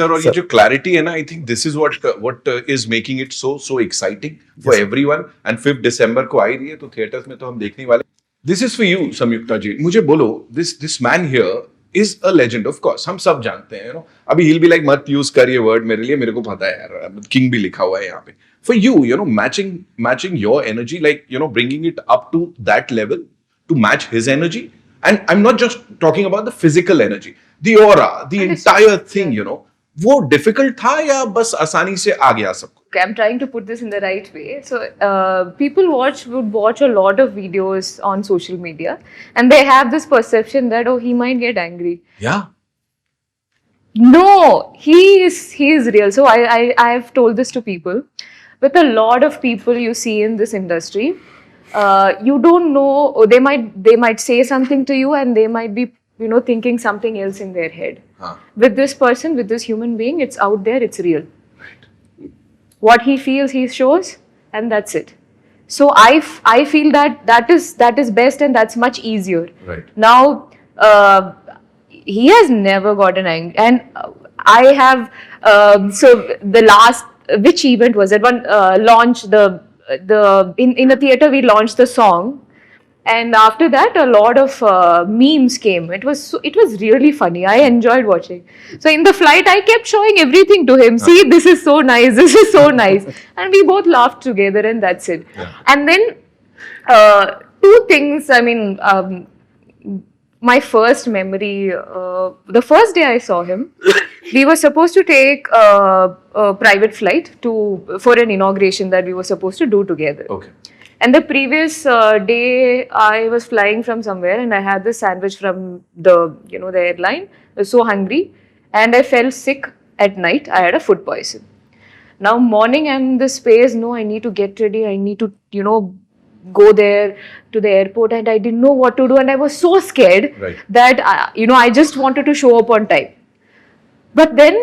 Sir और ये जो क्लैरिटी है ना, I think this is what is making it so exciting for everyone. And 5 दिसंबर को आ रही है, तो थिएटर्स में तो हम देखने वाले। दिस इज फॉर यू संयुक्ता जी, मुझे बोलो, this man here is a legend. Of course हम सब जानते हैं, यू नो। अभी हिल बी लाइक मत यूज कर ये वर्ड मेरे लिए, मेरे को पता है यार, किंग भी लिखा हुआ है यहाँ पे। For you, you know, matching your energy, like you know, bringing it up to that level to match his energy. And I'm not just talking about the physical energy, the aura, the entire thing, you know. वो difficult था या बस आसानी से आ गया सबको? Okay, I'm trying to put this in the right way. So, people would watch a lot of videos on social media, and they have this perception that, oh, he might get angry. Yeah. No, he is real. So I've told this to people. With a lot of people you see in this industry, you don't know. They might say something to you, and they might be, you know, thinking something else in their head. With this person, with this human being, it's out there. It's real. Right. What he feels, he shows, and that's it. So I feel that is best, and that's much easier. Right. Now, he has never gotten angry, and I have. So the last, which event was it? One launch in the theater we launched the song, and after that a lot of memes came. It was really funny. I enjoyed watching. So in the flight I kept showing everything to him. See, this is so nice. This is so nice, and we both laughed together, and that's it. Yeah. And then two things. I mean. My first memory, the first day I saw him, we were supposed to take a private flight for an inauguration that we were supposed to do together. Okay. And the previous day, I was flying from somewhere, and I had this sandwich from the airline. I was so hungry, and I fell sick at night. I had a food poison. Now morning, I'm in this space. No, I need to get ready. I need to, go there to the airport, and I didn't know what to do, and I was so scared that I just wanted to show up on time. But then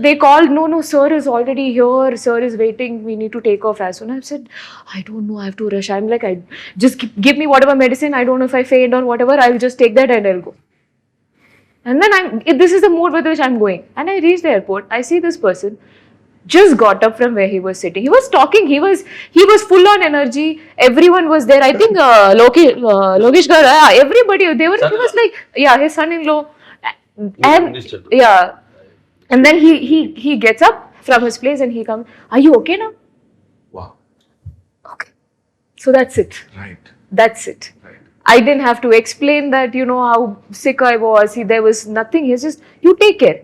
they called, no, sir is already here, sir is waiting, we need to take off as soon. I said, I don't know, I have to rush. I'm like, just give me whatever medicine, I don't know if I faint or whatever, I'll just take that and I'll go. And then this is the mood with which I'm going. And I reached the airport, I see this person just got up from where he was sitting. He was talking. He was full on energy. Everyone was there. I think Lokesh Gar, everybody. They were. He was like, his son-in-law, and and then he gets up from his place and he comes. Are you okay now? Wow. Okay. So that's it. Right. That's it. Right. I didn't have to explain that. How sick I was. There was nothing. He's just, you take care.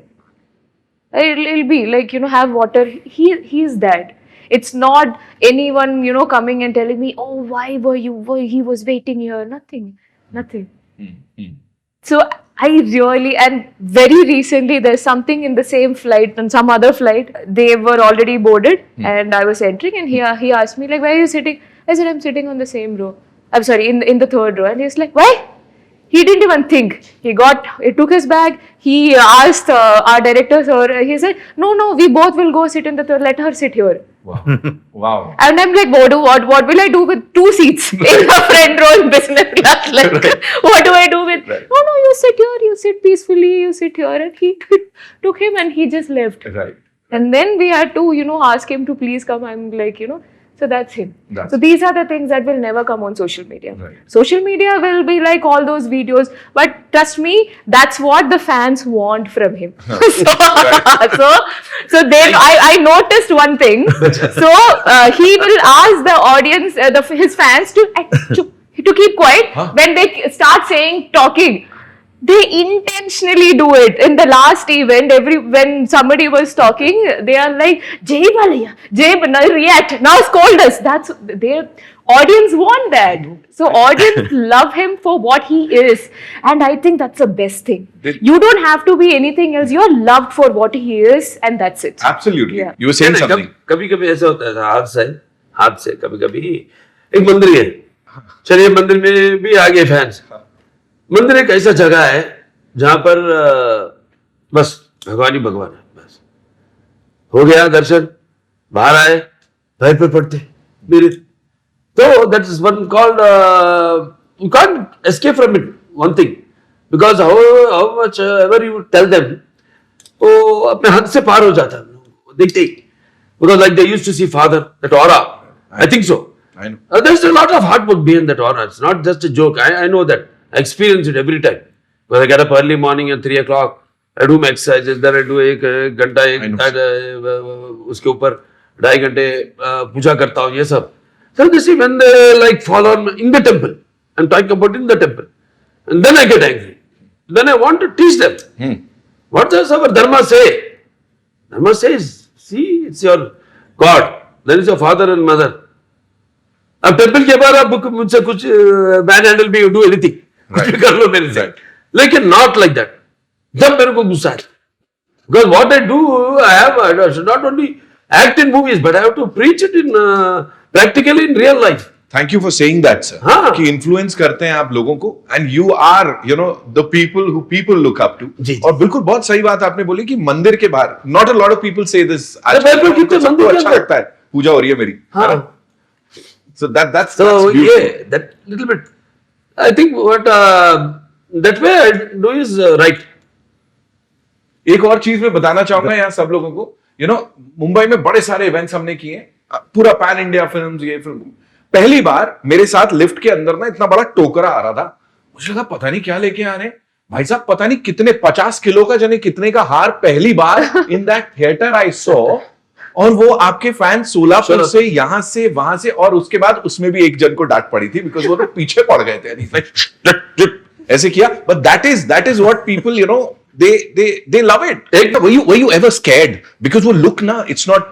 It'll be like, have water. He's that. It's not anyone, coming and telling me, oh, why were you, he was waiting here. Nothing. So I really, and very recently, there's something in the same flight, on some other flight, they were already boarded and I was entering, and he asked me, like, where are you sitting? I said, I'm sitting on the same row. I'm sorry, in the third row. And he's like, why? He didn't even think. He took his bag. He asked our director, sir. He said, no, we both will go sit in the third. Let her sit here. Wow. Wow. And I'm like, what will I do with 2 seats in the front row in business class? Like, what do I do with? Right. No, you sit here. You sit peacefully. You sit here. And he took him and he just left. Right. And then we had to, ask him to please come. I'm like, So that's him. So these are the things that will never come on social media. Right. Social media will be like all those videos, but trust me, that's what the fans want from him. So then I noticed one thing. So he will ask the audience, his fans to keep quiet when they start talking. They intentionally do it. In the last event, when somebody was talking, they are like, Jai Balaya, react, now scold us. That's their audience want that. So audience love him for what he is. And I think that's the best thing. You don't have to be anything else. You're loved for what he is, and that's it. Absolutely. Yeah. You were saying something. कभी-कभी ऐसा होता है, हाथ से कभी-कभी एक मंदिर है, चलिए मंदिर में भी आ गए फैंस। मंदिर एक ऐसा जगह है जहां पर बस भगवान ही भगवान है, बस हो गया दर्शन, बाहर आए, पैर पे पड़ते मेरे, तो that is one called, you can't escape from it, one thing, because how much ever you tell them, वो अपने हद से पार हो जाता है देखते ही, because like they used to see father, that aura. I think so. I know. There's a lot of hard work behind that aura. It's not just a joke. I know that. I experience it every time. When I get up early morning at 3 o'clock, I do my exercises. Then I do एक घंटा उसके ऊपर 2.5 घंटे पूजा करता हूँ ये सब. So this is when they like fall on in the temple. I'm talking about in the temple. And then I get angry. Then I want to teach them. What does our dharma say? Dharma says, see, it's your God. Then is your father and mother. अब temple के बाद आप मुझसे कुछ man handle भी do anything कुछ भी कर लो मेरे से, लेकिन नॉट लाइक दैट. जब मेरे को गुस्सा है, because what I do, I should not only act in movies but I have to preach it in practically in real life. Thank you for saying that sir. हाँ. कि influence करते हैं आप लोगों को, and you are you know the people who people look up to. जी. और बिल्कुल बहुत सही बात आपने बोली कि मंदिर के बाहर not a lot of people से दिस. बिल्कुल कितने मंदिर के अच्छा अंदर लगता है, पूजा हो रही है मेरी. हाँ. So that's So beautiful. yeah, that little bit. I think what that way I do is right. एक और चीज मैं बताना चाहूंगा यहाँ सब लोगों को. यू नो मुंबई में बड़े सारे इवेंट्स हमने किए, पूरा पैन इंडिया फिल्म्स, ये फिल्म. पहली बार मेरे साथ लिफ्ट के अंदर ना इतना बड़ा टोकरा आ रहा था. मुझे लगा पता नहीं क्या लेके आ रहे हैं भाई साहब, पता नहीं कितने 50 किलो का जाने कितने का हार पहली बार in that theatre I saw. और वो आपके फैन सोलापुर से, यहां से, वहां से, और उसके बाद उसमें भी एक जन को डांट पड़ी थी बिकॉज वो तो पीछे पड़ गए थे. ऐसे किया, but that is what people you know they love it. Were you ever scared? Because वो लुक ना, it's not,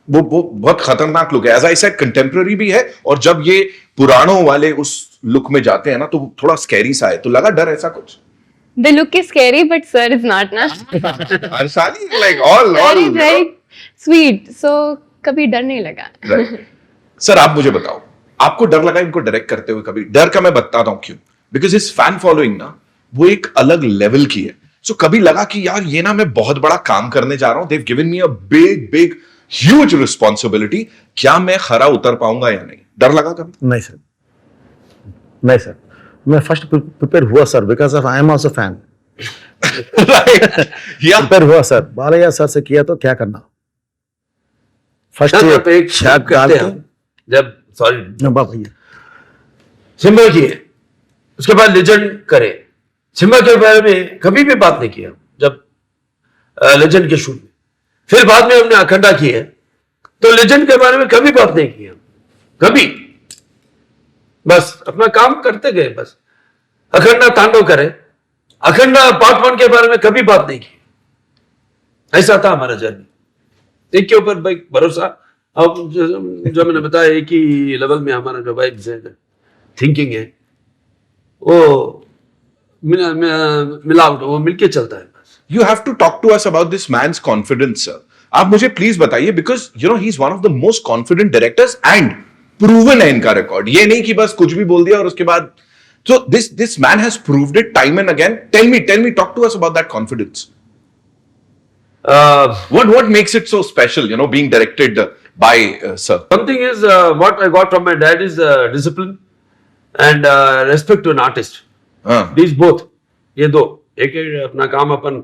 वो बहुत खतरनाक लुक है. As I said, contemporary भी है, और जब ये पुरानों वाले उस लुक में जाते हैं ना तो थोड़ा स्कैरी सा है. तो लगा डर ऐसा कुछ? The look is scary, but sir is not, na? Arshali, like all. Very sweet. So कभी डर नहीं लगा. Right. सर आप मुझे बताओ, आपको डर लगा इनको डायरेक्ट करते हुए कभी? डर का मैं बताता हूं क्यों. बिकॉज इस फैन फॉलोइंग ना वो एक अलग लेवल की है. सो कभी लगा कि यार ये ना मैं बहुत बड़ा काम करने जा रहा हूं. They've given me a big huge responsibility. क्या मैं खरा उतर पाऊंगा या नहीं? डर लगा कभी? नहीं सर, मैं फर्स्ट प्रिपेयर हुआ sir, because of I am also fan. या प्रिपेयर हुआ सर. बालैया सर से किया तो क्या करना, फर्स्ट आप एक शाक करते हैं जब, सॉरी भैया, सिम्बा किए, उसके बाद लेजेंड करे. सिम्बा के बारे में कभी भी बात नहीं किया जब लेजेंड के शूट में. फिर बाद में हमने अखंडा की है, तो लेजेंड के बारे में कभी बात नहीं किया, कभी. बस अपना काम करते गए. बस अखंडा तांडव करे, अखंडा पार्ट 1 के बारे में कभी बात नहीं की. ऐसा था हमारा जर्नी. एक के ऊपर भाई भरोसा. अब जो मैंने बताया, एक ही लेवल में हमारा जो वाइब्स है, थिंकिंग है, वो मिलावट, वो मिलके चलता है. बस you have to talk to us about this man's confidence, sir. आप मुझे प्लीज बताइए, because you know he is one of the most confident directors and proven है इनका रिकॉर्ड. ये नहीं कि बस कुछ भी बोल दिया और उसके बाद. So this man has proved it time and again. Tell me, talk to us about that confidence. What makes it so special, you know, being directed by sir? one thing is what I got from my dad is discipline and respect to an artist. These both, ये दो. एक अपना काम अपन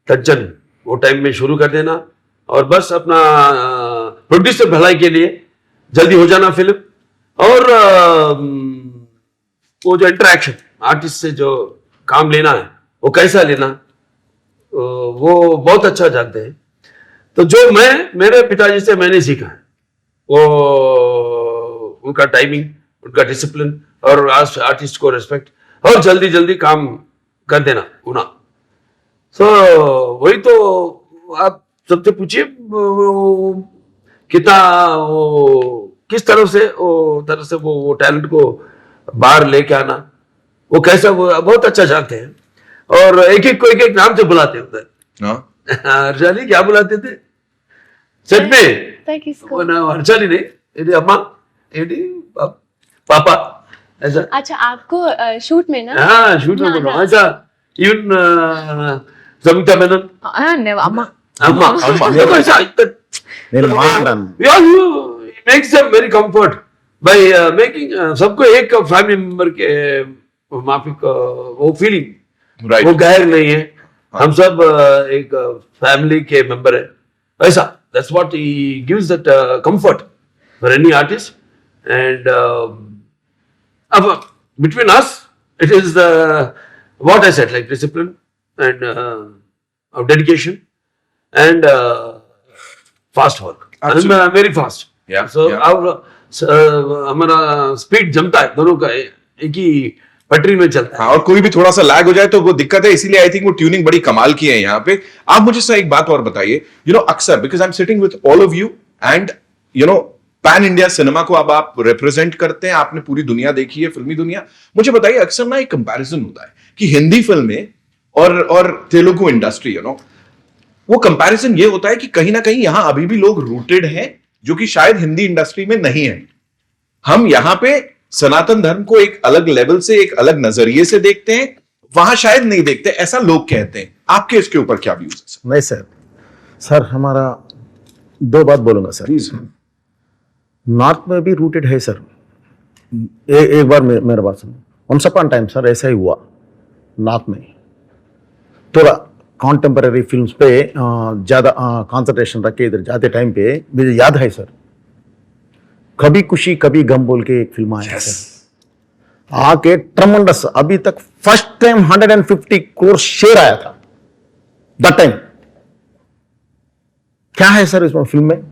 तज्जन वो time में शुरू कर देना, और बस अपना प्रोड्यूसर भलाई के लिए जल्दी हो जाना फिल्म, और वो जो इंटरेक्शन आर्टिस्ट से जो काम लेना है वो कैसा लेना, वो बहुत अच्छा जानते हैं. तो जो मैं मेरे पिताजी से मैंने सीखा है, वो उनका टाइमिंग, उनका डिसिप्लिन, और आर्टिस्ट को रिस्पेक्ट, और जल्दी काम कर देना होना. सो वही तो आप सबसे पूछिए कितना किस तरह से वो टैलेंट को बाहर लेके आना, वो कैसा, वो बहुत अच्छा जानते हैं. और एक को एक नाम से बुलाते हैं उधर. हर्षाली क्या बुलाते थे सेट में? वो ना हर्षाली नहीं, एडी अम्मा, एडी पापा, ऐसा. अच्छा, आपको शूट में ना? हाँ, शूट में बोलो ऐसा. इवन सविता मेनन, अम्मा. ऐसा makes them very comfort by making सबको एक फैमिली मेंबर के माफिक वो फीलिंग. Right. वो गैर नहीं है, हम सब एक फैमिली के मेंबर है, ऐसा that's what he gives that comfort for any artist. And अब between us it is what I said, like discipline and dedication and fast work. Absolutely. I'm very fast. Yeah, So yeah. our हमारा speed जमता है दोनों का, एक ही पटरी में चलता है. हाँ, और कोई भी थोड़ा सा लैग हो जाए तो वो दिक्कत है, इसीलिए आई थिंक वो ट्यूनिंग बड़ी कमाल की है यहाँ पे. आप मुझे सर एक बात और बताइए, अक्सर because I am sitting with all of you and pan India cinema को अब आप रिप्रेजेंट करते हैं, आपने पूरी दुनिया देखी है, फिल्मी दुनिया. मुझे बताइए, अक्सर ना एक कंपैरिजन होता है कि हिंदी फिल्में और तेलुगु इंडस्ट्री, वो कंपैरिजन ये होता है कि कहीं ना कहीं यहां अभी भी लोग रूटेड हैं जो कि शायद हिंदी इंडस्ट्री में नहीं है. हम यहां पे सनातन धर्म को एक अलग लेवल से, एक अलग नजरिए से देखते हैं, वहां शायद नहीं देखते, ऐसा लोग कहते हैं. आपके इसके ऊपर क्या व्यूज है सर? नहीं सर हमारा दो बात बोलूंगा सर. नॉर्थ में भी रूटेड है सर. एक बार मेरा बात सुनो. वंस अपॉन टाइम सर ऐसा ही हुआ नॉर्थ में. थोड़ा कॉन्टेम्पररी फिल्म्स पे ज़्यादा कंसंट्रेशन रख के इधर जाते टाइम पे मुझे याद है सर, कभी खुशी कभी गम बोल के एक फिल्म आया सर, आके ट्रमेंडस. अभी तक फर्स्ट टाइम 150 करोड़ शेयर आया था दैट टाइम. क्या है सर इसमें फिल्म में?